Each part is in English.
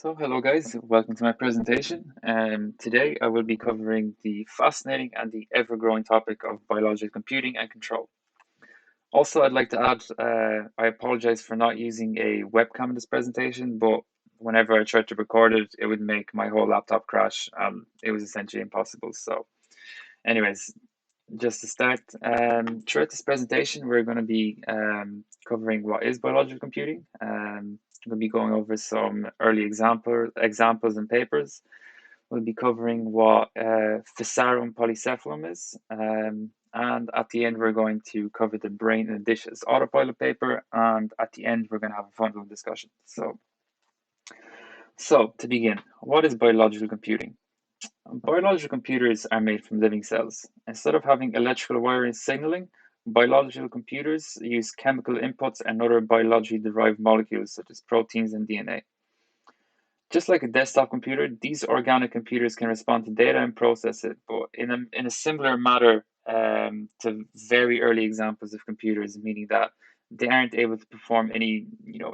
So, hello guys, welcome to my presentation. Today I will be covering the fascinating and the ever-growing topic of biological computing and control. Also, I'd like to add, I apologize for not using a webcam in this presentation, but whenever I tried to record it, it would make my whole laptop crash. It was essentially impossible. So, anyways, just to start, throughout this presentation, we're going to be covering what is biological computing. We'll be going over some early examples and papers. We'll be covering what Physarum polycephalum is. And at the end, we're going to cover the brain in dishes autopilot paper. And at the end, we're going to have a fun little discussion. So to begin, what is biological computing? Biological computers are made from living cells. Instead of having electrical wiring signaling, biological computers use chemical inputs and other biologically derived molecules such as proteins and DNA. Just like a desktop computer, these organic computers can respond to data and process it, but in a similar manner to very early examples of computers, meaning that they aren't able to perform any,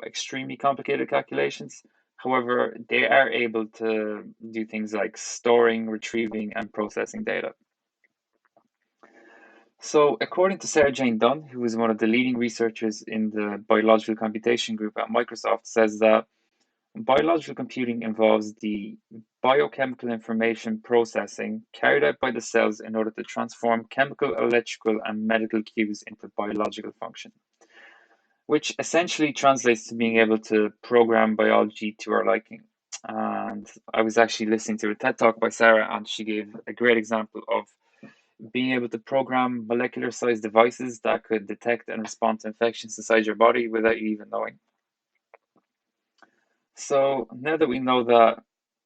extremely complicated calculations. However, they are able to do things like storing, retrieving, and processing data. So, according to Sarah Jane Dunn, who is one of the leading researchers in the biological computation group at Microsoft, says that biological computing involves the biochemical information processing carried out by the cells in order to transform chemical, electrical, and medical cues into biological function, which essentially translates to being able to program biology to our liking. And I was actually listening to a TED talk by Sarah, and she gave a great example of being able to program molecular sized devices that could detect and respond to infections inside your body without you even knowing. So now that we know that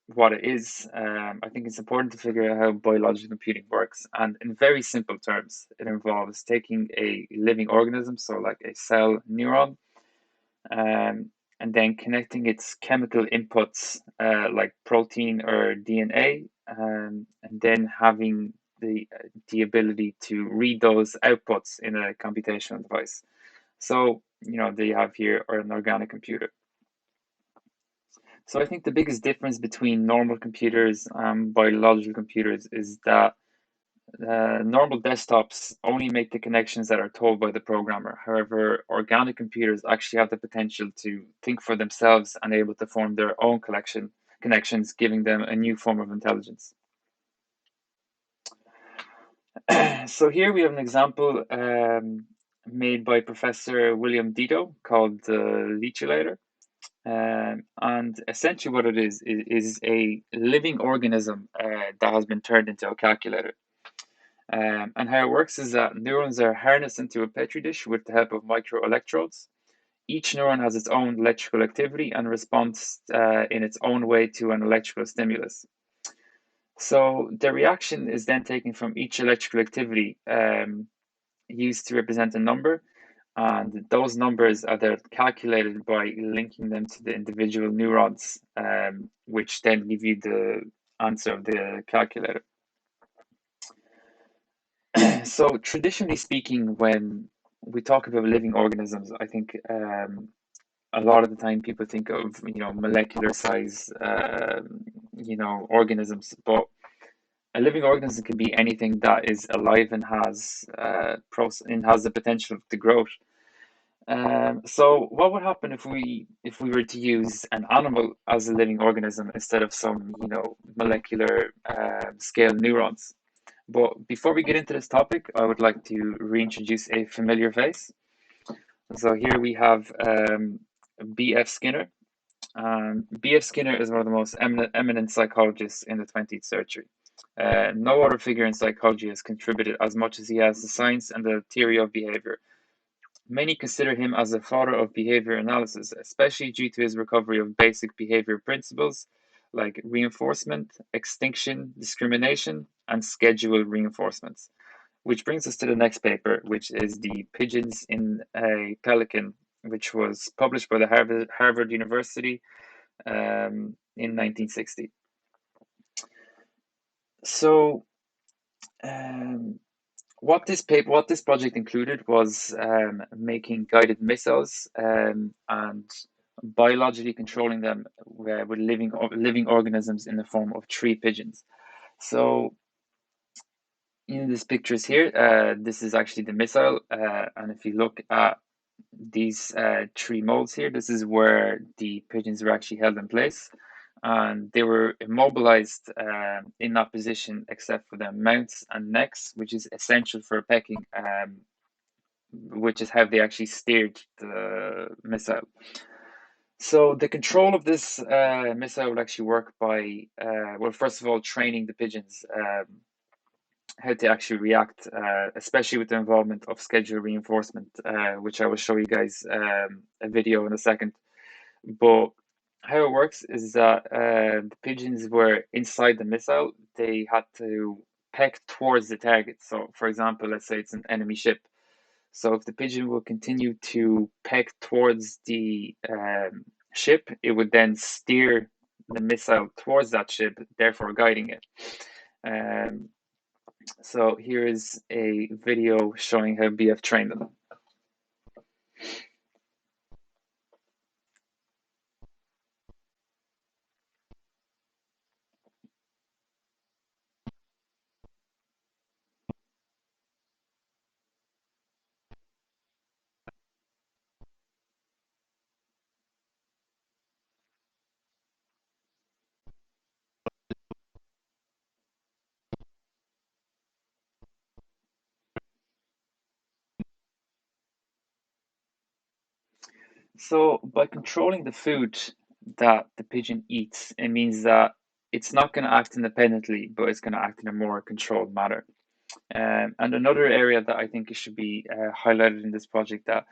what it is, I think it's important to figure out how biological computing works. And in very simple terms, it involves taking a living organism, so like a cell neuron, and then connecting its chemical inputs like protein or DNA, and then having the ability to read those outputs in a computational device. So, they have here an organic computer. So I think the biggest difference between normal computers and biological computers is that normal desktops only make the connections that are told by the programmer. However, organic computers actually have the potential to think for themselves and able to form their own connections, giving them a new form of intelligence. So here we have an example made by Professor William Dito called the Leacholator. And essentially what it is a living organism that has been turned into a calculator. And how it works is that neurons are harnessed into a petri dish with the help of microelectrodes. Each neuron has its own electrical activity and responds in its own way to an electrical stimulus. So the reaction is then taken from each electrical activity used to represent a number, and those numbers are then calculated by linking them to the individual neurons, which then give you the answer of the calculator. So traditionally speaking, when we talk about living organisms, I think a lot of the time people think of molecular size organisms, but a living organism can be anything that is alive and has the potential to grow. So what would happen if we were to use an animal as a living organism instead of some molecular scale neurons? But before we get into this topic, I would like to reintroduce a familiar face. So here we have B.F. Skinner. B.F. Skinner is one of the most eminent psychologists in the 20th century. No other figure in psychology has contributed as much as he has to science and the theory of behavior. Many consider him as the father of behavior analysis, especially due to his recovery of basic behavior principles like reinforcement, extinction, discrimination, and schedule reinforcements. Which brings us to the next paper, which is the Pigeons in a Pelican, which was published by the Harvard University in 1960. So, um, what this project included was making guided missiles and biologically controlling them with living organisms in the form of tree pigeons. So in these pictures here, this is actually the missile, and if you look at these tree molds here, this is where the pigeons were actually held in place, and they were immobilized in that position except for their mouths and necks, which is essential for pecking, which is how they actually steered the missile. So the control of this missile would actually work by, well, first of all, training the pigeons how to actually react, especially with the involvement of scheduled reinforcement, which I will show you guys a video in a second. But how it works is that the pigeons were inside the missile. They had to peck towards the target. So, for example, let's say it's an enemy ship. So if the pigeon will continue to peck towards the ship, it would then steer the missile towards that ship, therefore guiding it. Um, so here is a video showing how BF trained them. So by controlling the food that the pigeon eats, it means that it's not going to act independently, but it's going to act in a more controlled manner. And another area that I think it should be highlighted in this project, that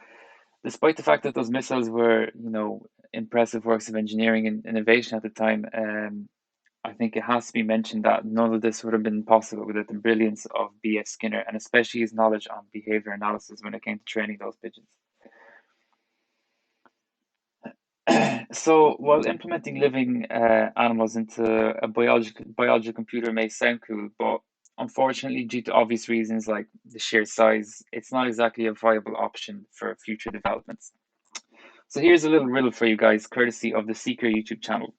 despite the fact that those missiles were, impressive works of engineering and innovation at the time, I think it has to be mentioned that none of this would have been possible without the brilliance of B.F. Skinner, and especially his knowledge on behavior analysis when it came to training those pigeons. So, while implementing living animals into a biological computer may sound cool, but unfortunately, due to obvious reasons like the sheer size, it's not exactly a viable option for future developments. So, here's a little riddle for you guys, courtesy of the Seeker YouTube channel.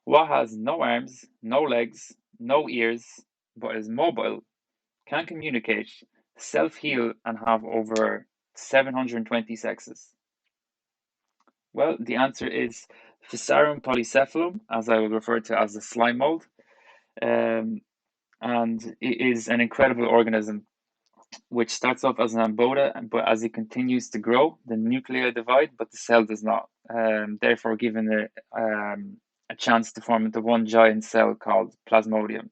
What has no arms, no legs, no ears, but is mobile, can communicate, self heal, and have over 720 sexes? Well, the answer is Physarum polycephalum, as I will refer to as the slime mold. Um, and it is an incredible organism which starts off as an amoeba, but as it continues to grow, the nuclei divide, but the cell does not. Therefore, giving it a chance to form into one giant cell called plasmodium.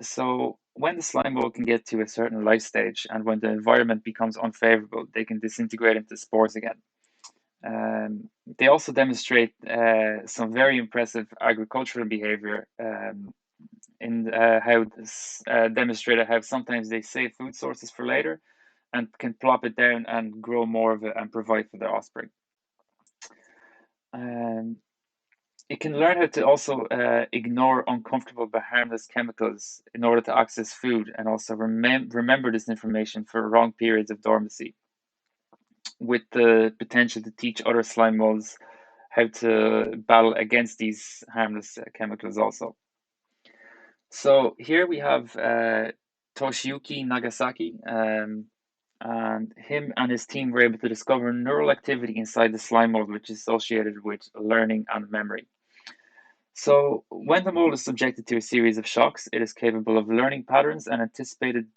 So, when the slime mold can get to a certain life stage and when the environment becomes unfavorable, they can disintegrate into spores again. They also demonstrate some very impressive agricultural behavior in how this demonstrated how sometimes they save food sources for later and can plop it down and grow more of it and provide for their offspring. Um, it can learn how to also ignore uncomfortable but harmless chemicals in order to access food and also remember this information for long periods of dormancy, with the potential to teach other slime molds how to battle against these harmless chemicals also. So here we have Toshiyuki Nagasaki, and him and his team were able to discover neural activity inside the slime mold, which is associated with learning and memory. So when the mold is subjected to a series of shocks, it is capable of learning patterns and anticipated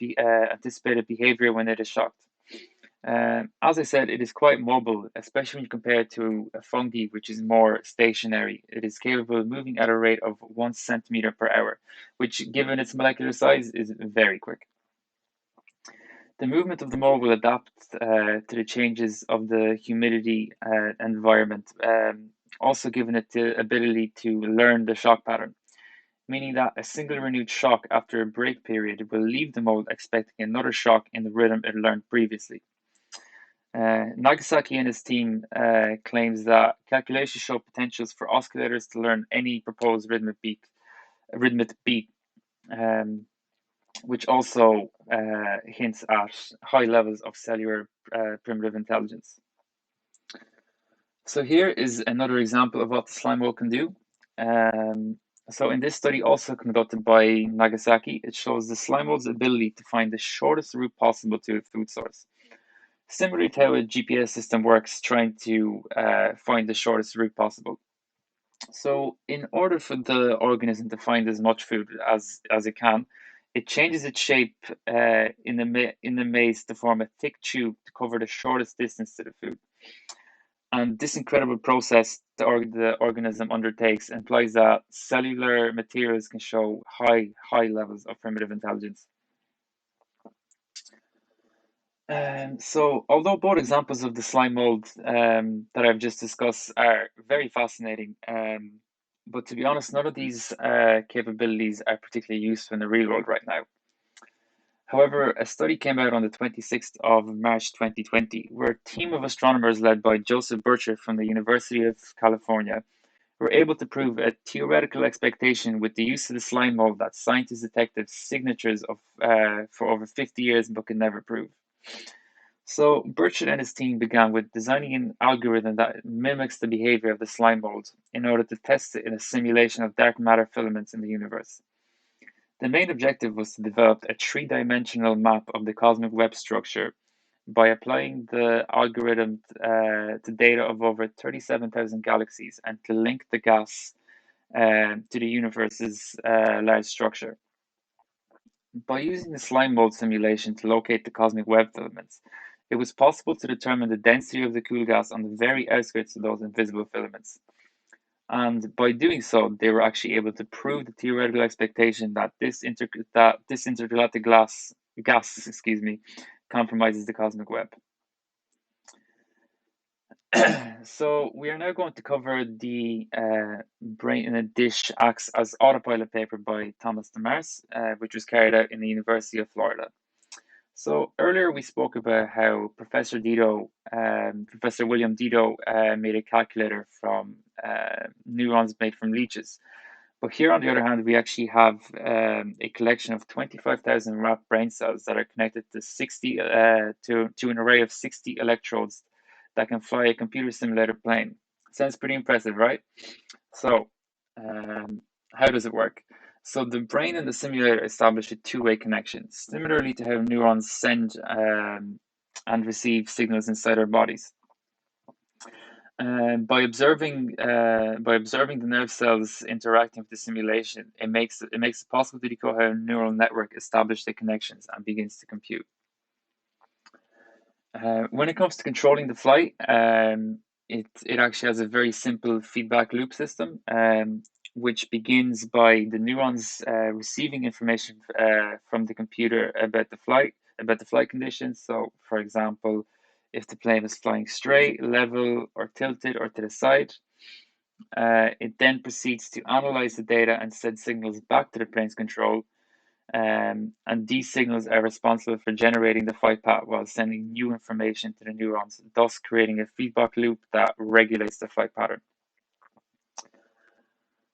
behavior when it is shocked. As I said, it is quite mobile, especially when you compare it to a fungi, which is more stationary. It is capable of moving at a rate of 1 centimeter per hour, which, given its molecular size, is very quick. The movement of the mold will adapt to the changes of the humidity environment, also giving it the ability to learn the shock pattern, meaning that a single renewed shock after a break period will leave the mold expecting another shock in the rhythm it learned previously. Nagasaki and his team claims that calculations show potentials for oscillators to learn any proposed rhythmic beat, um, which also hints at high levels of cellular primitive intelligence. So here is another example of what the slime mold can do. Um, so in this study, also conducted by Nagasaki, it shows the slime mold's ability to find the shortest route possible to a food source. Similarly to how a GPS system works, trying to find the shortest route possible. So in order for the organism to find as much food as it can, it changes its shape in the maze to form a thick tube to cover the shortest distance to the food. And this incredible process the organism undertakes implies that cellular materials can show high levels of primitive intelligence. So, although both examples of the slime mold that I've just discussed are very fascinating, but to be honest, none of these capabilities are particularly useful in the real world right now. However, a study came out on the 26th of March 2020, where a team of astronomers led by Joseph Burchett from the University of California were able to prove a theoretical expectation with the use of the slime mold that scientists detected signatures of for over 50 years but could never prove. So Burchett and his team began with designing an algorithm that mimics the behavior of the slime mold in order to test it in a simulation of dark matter filaments in the universe. The main objective was to develop a three-dimensional map of the cosmic web structure by applying the algorithm to data of over 37,000 galaxies and to link the gas to the universe's large structure. By using the slime mold simulation to locate the cosmic web filaments, it was possible to determine the density of the cool gas on the very outskirts of those invisible filaments. And by doing so, they were actually able to prove the theoretical expectation that this intergalactic gas, compromises the cosmic web. So we are now going to cover the Brain in a Dish Acts as Autopilot paper by Thomas DeMars, which was carried out in the University of Florida. So earlier we spoke about how Professor William Dido, made a calculator from neurons made from leeches. But here, on the other hand, we actually have a collection of 25,000 rat brain cells that are connected to 60 to an array of 60 electrodes that can fly a computer simulator plane. Sounds pretty impressive, right? So, um, how does it work? So the brain and the simulator establish a two-way connection, similarly to how neurons send and receive signals inside our bodies. By observing the nerve cells interacting with the simulation, it makes it possible to decode how a neural network establishes the connections and begins to compute. When it comes to controlling the flight, it actually has a very simple feedback loop system, which begins by the neurons receiving information from the computer about the flight conditions. So, for example, if the plane is flying straight, level, or tilted, or to the side, it then proceeds to analyze the data and send signals back to the plane's control. And these signals are responsible for generating the flight path while sending new information to the neurons, thus creating a feedback loop that regulates the flight pattern.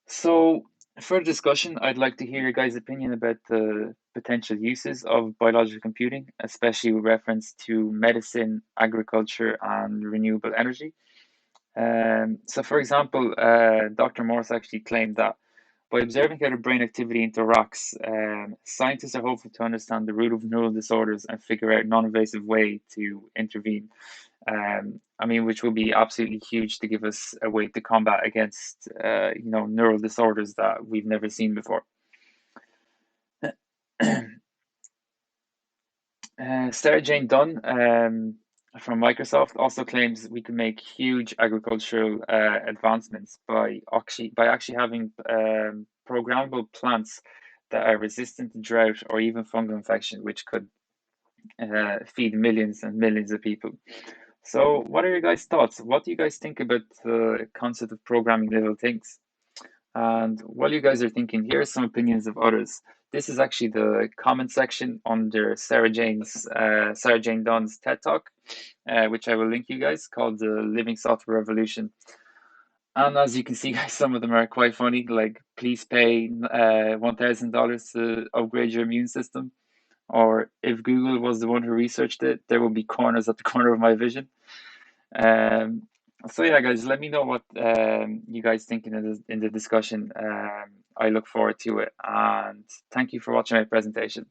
So, for discussion, I'd like to hear your guys' opinion about the potential uses of biological computing, especially with reference to medicine, agriculture, and renewable energy. So, for example, Dr. Morse actually claimed that by observing how the brain activity interacts, scientists are hopeful to understand the root of neural disorders and figure out non-invasive way to intervene. I mean, which will be absolutely huge to give us a way to combat against, neural disorders that we've never seen before. Sarah Jane Dunn from Microsoft also claims we can make huge agricultural advancements by actually having programmable plants that are resistant to drought or even fungal infection, which could feed millions and millions of people. So, what are your guys' thoughts? What do you guys think about the concept of programming little things? And while you guys are thinking, here are some opinions of others. This is actually the comment section under Sarah Jane Dunn's TED Talk, which I will link you guys, called the Living Software Revolution. And as you can see, guys, some of them are quite funny. Like, please pay $1,000 to upgrade your immune system. Or if Google was the one who researched it, there will be corners at the corner of my vision. Um, So yeah, guys, let me know what you guys think in the discussion. I look forward to it, and thank you for watching my presentation.